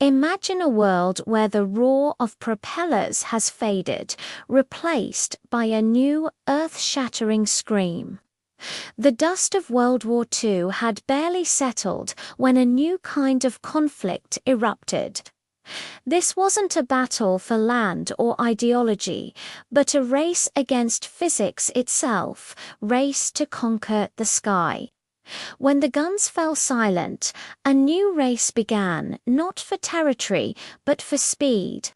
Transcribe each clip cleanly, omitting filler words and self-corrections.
Imagine a world where the roar of propellers has faded, replaced by a new earth-shattering scream. The dust of World War II had barely settled when a new kind of conflict erupted. This wasn't a battle for land or ideology, but a race against physics itself, race to conquer the sky. When the guns fell silent, a new race began, not for territory, but for speed.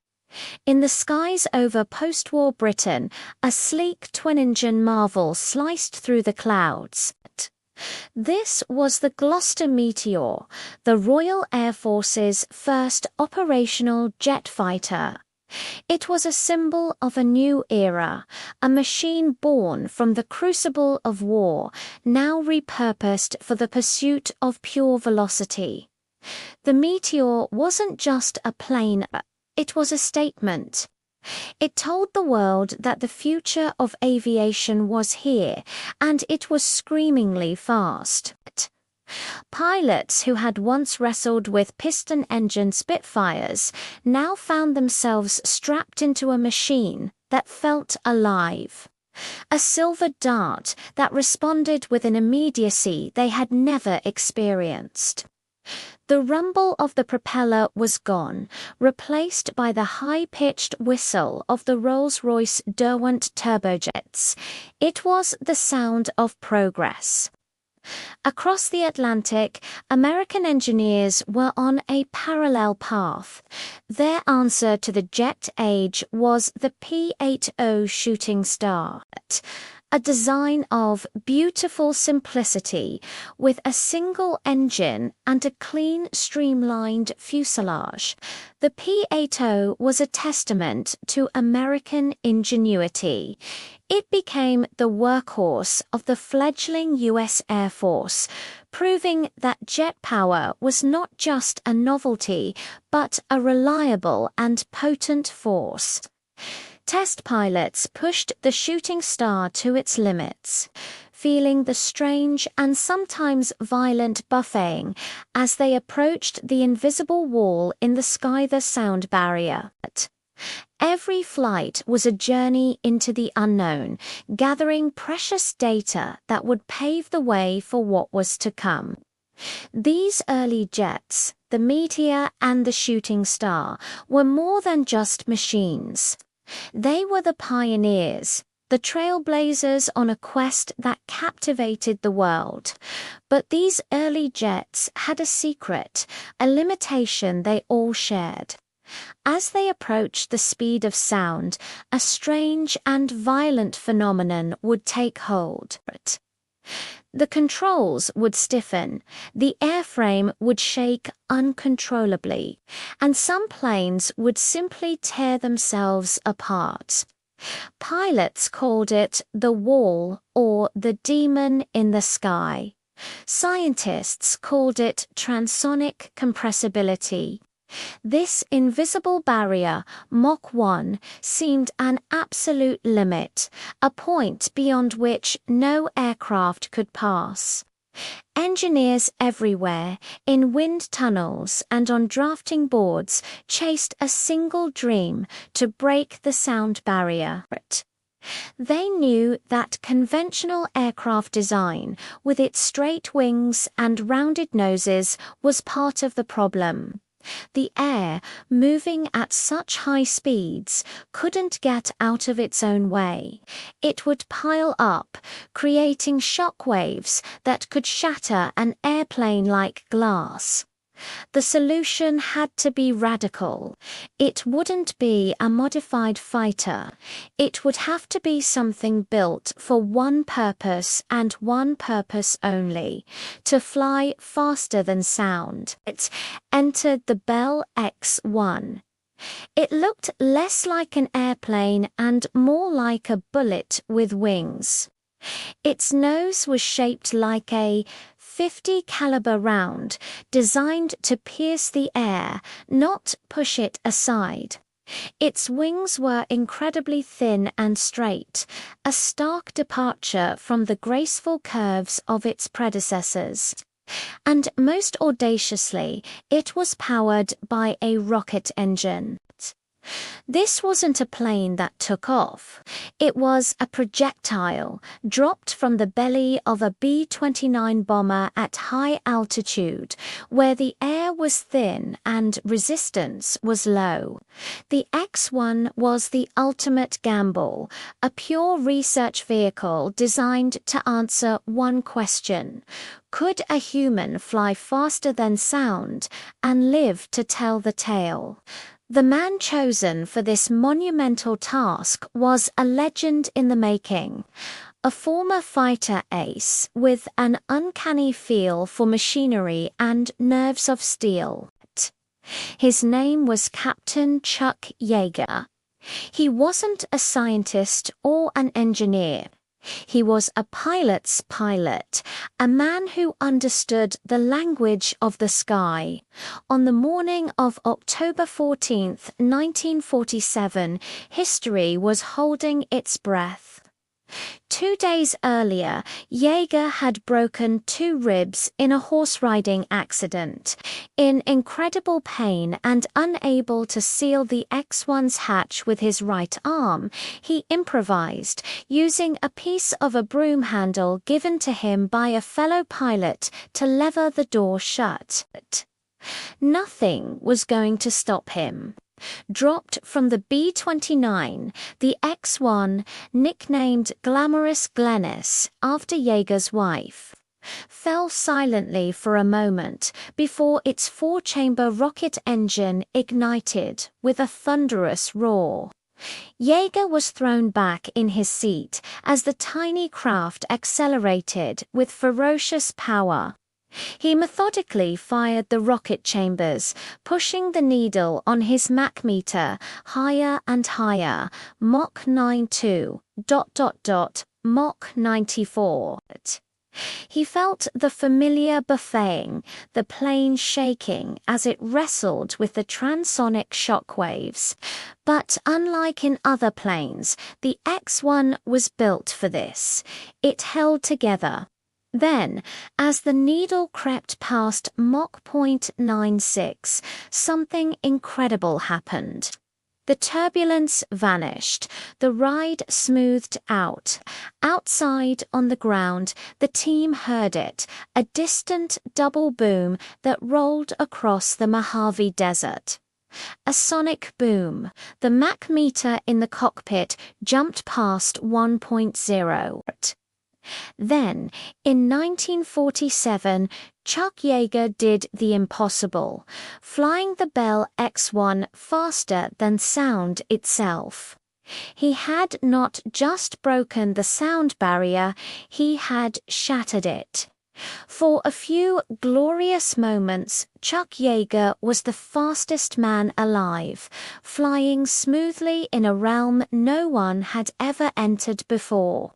In the skies over post-war Britain, a sleek twin-engine Marvel sliced through the clouds. This was the Gloster Meteor, the Royal Air Force's first operational jet fighter. It was a symbol of a new era, a machine born from the crucible of war, now repurposed for the pursuit of pure velocity. The Meteor wasn't just a plane, it was a statement. It told the world that the future of aviation was here, and it was screamingly fast. Pilots who had once wrestled with piston-engine Spitfires now found themselves strapped into a machine that felt alive. A silver dart that responded with an immediacy they had never experienced. The rumble of the propeller was gone, replaced by the high-pitched whistle of the Rolls-Royce Derwent turbojets. It was the sound of progress. Across the Atlantic, American engineers were on a parallel path. Their answer to the jet age was the P-80 Shooting Star, a design of beautiful simplicity with a single engine and a clean, streamlined fuselage. The P-80 was a testament to American ingenuity. It became the workhorse of the fledgling U.S. Air Force, proving that jet power was not just a novelty, but a reliable and potent force. Test pilots pushed the Shooting Star to its limits, feeling the strange and sometimes violent buffeting as they approached the invisible wall in the sky, the sound barrier. Every flight was a journey into the unknown, gathering precious data that would pave the way for what was to come. These early jets, the Meteor and the Shooting Star, were more than just machines. They were the pioneers, the trailblazers on a quest that captivated the world. But these early jets had a secret, a limitation they all shared. As they approached the speed of sound, a strange and violent phenomenon would take hold. The controls would stiffen, the airframe would shake uncontrollably, and some planes would simply tear themselves apart. Pilots called it the wall or the demon in the sky. Scientists called it transonic compressibility. This invisible barrier, Mach 1, seemed an absolute limit, a point beyond which no aircraft could pass. Engineers everywhere, in wind tunnels and on drafting boards, chased a single dream: to break the sound barrier. They knew that conventional aircraft design, with its straight wings and rounded noses, was part of the problem. The air, moving at such high speeds, couldn't get out of its own way. It would pile up, creating shock waves that could shatter an airplane like glass. The solution had to be radical. It wouldn't be a modified fighter. It would have to be something built for one purpose and one purpose only: to fly faster than sound. It entered the Bell X-1. It looked less like an airplane and more like a bullet with wings. Its nose was shaped like a .50 caliber round, designed to pierce the air, not push it aside. Its wings were incredibly thin and straight, a stark departure from the graceful curves of its predecessors. And most audaciously, it was powered by a rocket engine. This wasn't a plane that took off. It was a projectile dropped from the belly of a B-29 bomber at high altitude, where the air was thin and resistance was low. The X-1 was the ultimate gamble, a pure research vehicle designed to answer one question: could a human fly faster than sound and live to tell the tale? The man chosen for this monumental task was a legend in the making, a former fighter ace with an uncanny feel for machinery and nerves of steel. His name was Captain Chuck Yeager. He wasn't a scientist or an engineer. He was a pilot's pilot, a man who understood the language of the sky. On the morning of October 14th, 1947, history was holding its breath. 2 days earlier, Yeager had broken 2 ribs in a horse-riding accident. In incredible pain and unable to seal the X-1's hatch with his right arm, he improvised, using a piece of a broom handle given to him by a fellow pilot to lever the door shut. Nothing was going to stop him. Dropped from the B-29, the X-1, nicknamed Glamorous Glennis after Yeager's wife, fell silently for a moment before its 4-chamber rocket engine ignited with a thunderous roar. Yeager was thrown back in his seat as the tiny craft accelerated with ferocious power. He methodically fired the rocket chambers, pushing the needle on his Mach meter higher and higher, Mach 92, Mach 94. He felt the familiar buffeting, the plane shaking as it wrestled with the transonic shockwaves. But unlike in other planes, the X-1 was built for this. It held together. Then, as the needle crept past Mach 0.96, something incredible happened. The turbulence vanished, the ride smoothed out. Outside on the ground, the team heard it, a distant double boom that rolled across the Mojave Desert. A sonic boom. The Mach meter in the cockpit jumped past 1.0. Then, in 1947, Chuck Yeager did the impossible, flying the Bell X-1 faster than sound itself. He had not just broken the sound barrier, he had shattered it. For a few glorious moments, Chuck Yeager was the fastest man alive, flying smoothly in a realm no one had ever entered before.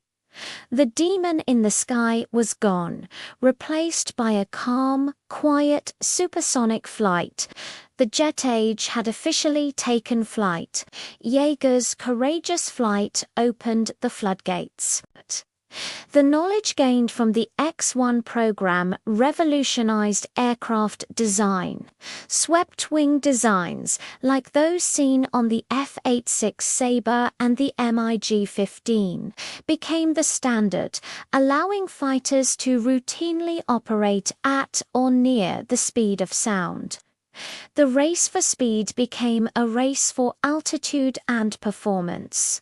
The demon in the sky was gone, replaced by a calm, quiet, supersonic flight. The jet age had officially taken flight. Yeager's courageous flight opened the floodgates. The knowledge gained from the X-1 program revolutionized aircraft design. Swept-wing designs, like those seen on the F-86 Sabre and the MiG-15, became the standard, allowing fighters to routinely operate at or near the speed of sound. The race for speed became a race for altitude and performance.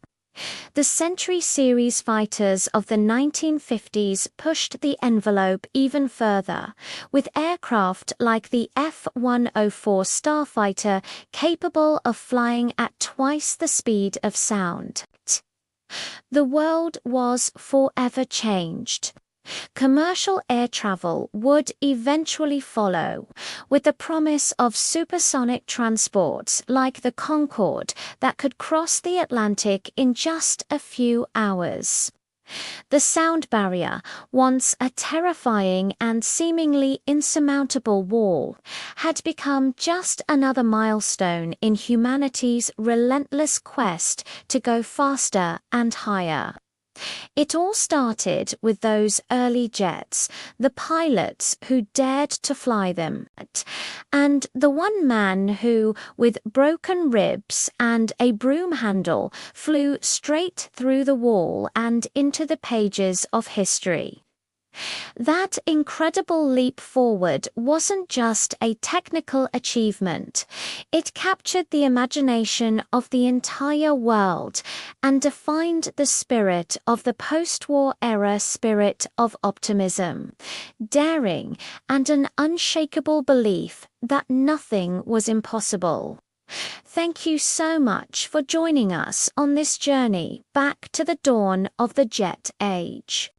The Century Series fighters of the 1950s pushed the envelope even further, with aircraft like the F-104 Starfighter capable of flying at twice the speed of sound. The world was forever changed. Commercial air travel would eventually follow, with the promise of supersonic transports like the Concorde that could cross the Atlantic in just a few hours. The sound barrier, once a terrifying and seemingly insurmountable wall, had become just another milestone in humanity's relentless quest to go faster and higher. It all started with those early jets, the pilots who dared to fly them, and the one man who, with broken ribs and a broom handle, flew straight through the wall and into the pages of history. That incredible leap forward wasn't just a technical achievement. It captured the imagination of the entire world and defined the spirit of the post-war era spirit of optimism, daring, and an unshakable belief that nothing was impossible. Thank you so much for joining us on this journey back to the dawn of the jet age.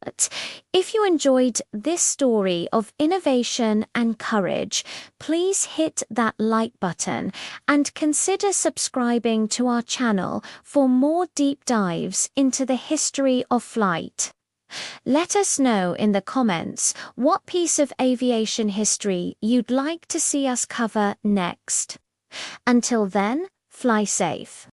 If you enjoyed this story of innovation and courage, please hit that like button and consider subscribing to our channel for more deep dives into the history of flight. Let us know in the comments what piece of aviation history you'd like to see us cover next. Until then, fly safe.